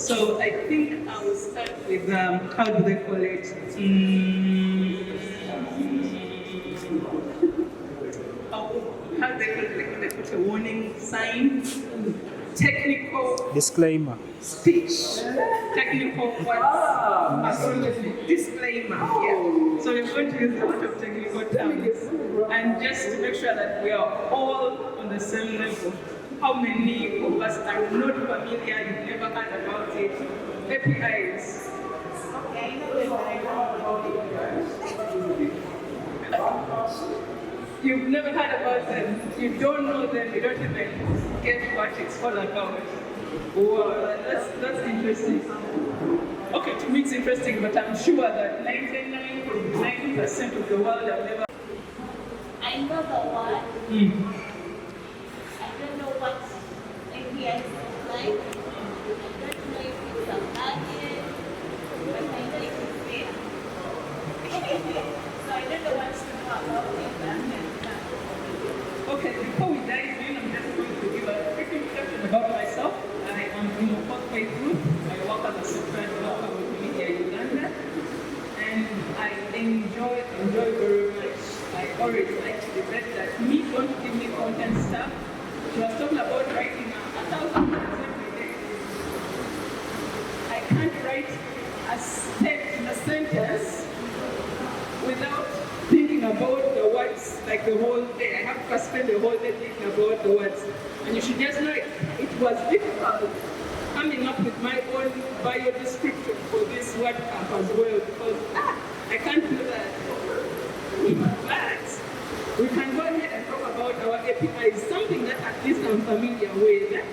So I think I will start with, how do they call it? How do they call it? Like when they put a warning sign? Technical Disclaimer. speech. Technical words. Disclaimer. Yeah. So we're going to use a lot of technical terms. And just to make sure that we are all on the same level. How many of us are not familiar, you've never heard about it? APIs. Okay, I know You've never heard about them, you don't know them, you don't even get what it's all about. Wow, that's interesting. Okay, to me it's interesting, but I'm sure that 99% of the world have never. I know the one. I don't know what APIs look like. I don't know if it's a plugin, but I know it exists. So I don't know what to know about it. Okay, before we dive in, I'm just going to give a quick introduction about myself. I am in the fourth grade group. I work as a software developer with Media Uganda, and I enjoy very much. I always like to debate that me don't give me content stuff. She was talking about writing 1,000 words every day. I can't write a sentence without thinking about the words like the whole day. I have to spend the whole day thinking about the words. And you should just know it was difficult coming up with my own bio description for this WordPress as well, because I can't do that. But we can go ahead and talk about our APIs, something that at least I'm familiar with.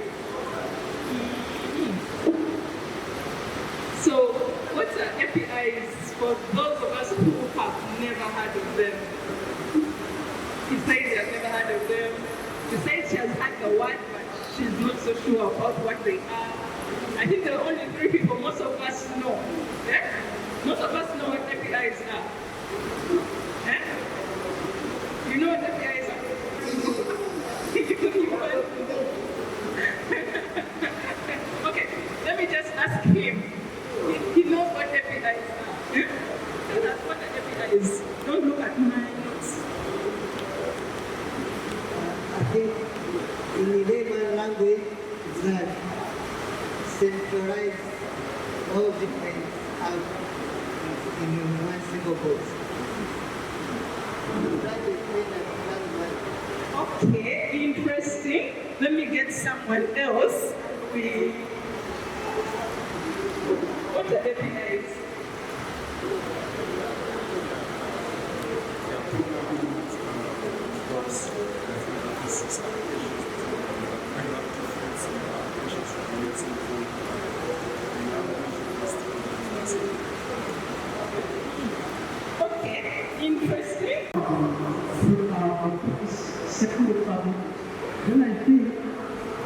So, what's our APIs for those of us who have never heard of them? She says she has never heard of them. She says she has heard the word, but she's not so sure about what they are. I think there are only 3 people most of us know. Yeah? Most of us know what APIs are. Yeah? You know what APIs are? Okay, let me just ask him. He knows what APIs are. Yeah? Tell us what an API is. Don't look at my notes. I think in the layman language, it's that centralize all different apps in one single box. Okay, interesting. Let me get someone else. What are APIs? Okay, interesting. Second problem, then I think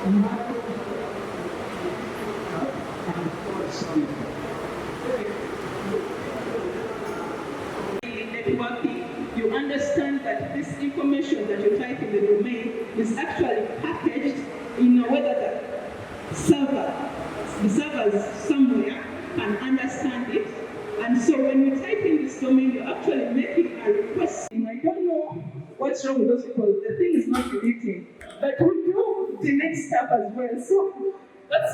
you have to networking, you understand that this information that you type in the domain is actually packaged in a way that the servers somewhere can understand it. And so when you type in this domain, you're actually making a request. And I don't know what's wrong with those people. The thing is not deleting, but we do delete stuff as well. So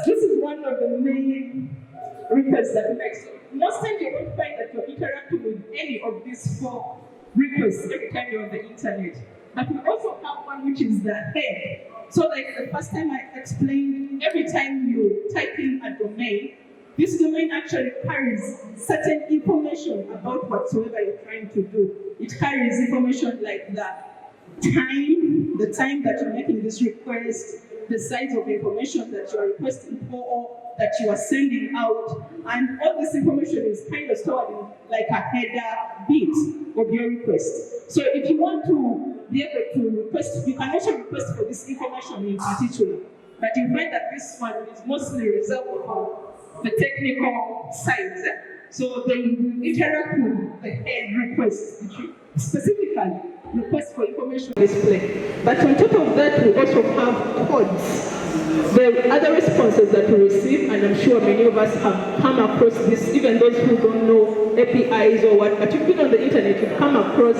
this is one of the main requests that we make. So most times you won't find that you're interacting with any of these 4 requests every time you're on the internet. But we also have one which is the head. So like the first time I explained, every time you type in a domain, this domain actually carries certain information about whatsoever you're trying to do. It carries information like the time that you're making this request, the size of the information that you are requesting for, or that you are sending out, and all this information is kind of stored in like a header bit of your request. So if you want to be able to request, you can also request for this information in particular, but you find that this one is mostly reserved for the technical side. So they interact with the head request, specifically request for information display. But on top of that, that, we also have codes. The other responses that we receive, and I'm sure many of us have come across this, even those who don't know APIs or what, but you've been on the internet, you've come across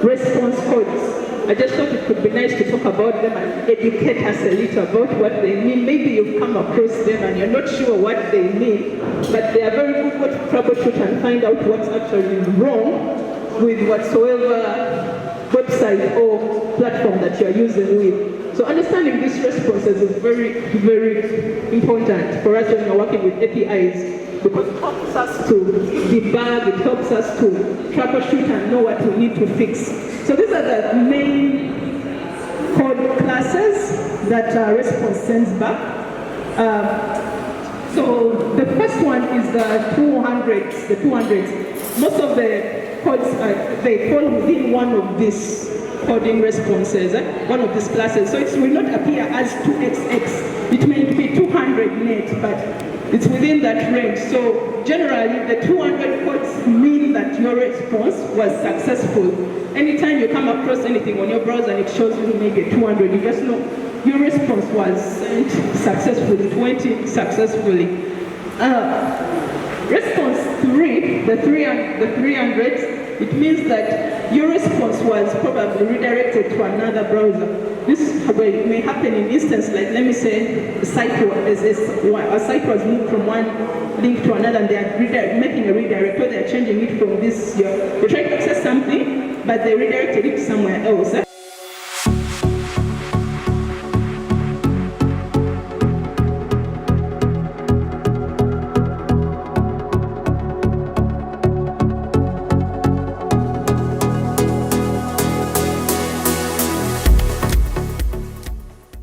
response codes. I just thought it could be nice to talk about them and educate us a little about what they mean. Maybe you've come across them and you're not sure what they mean, but they are very good to troubleshoot and find out what's actually wrong with whatsoever website or platform that you're using with. So understanding these responses is very, very important for us when we're working with APIs, because it helps us to debug, it helps us to troubleshoot and know what we need to fix. So these are the main code classes that response sends back. So the first one is the 200s. The 200s. Most of the codes, they fall within one of these coding responses, one of these classes. So it will not appear as 2xx. It may be 200 net, but it's within that range. So generally, the 200 codes mean that your response was successful. Anytime you come across anything on your browser and it shows you maybe 200, you just know your response was sent successfully, 20 successfully. Response 3, the 300s, it means that your response was probably redirected to another browser. This may happen in instance like, let me say, a site was moved from one link to another and they are making a redirect, or they are changing it from this, you're trying to access something, but they redirected it somewhere else.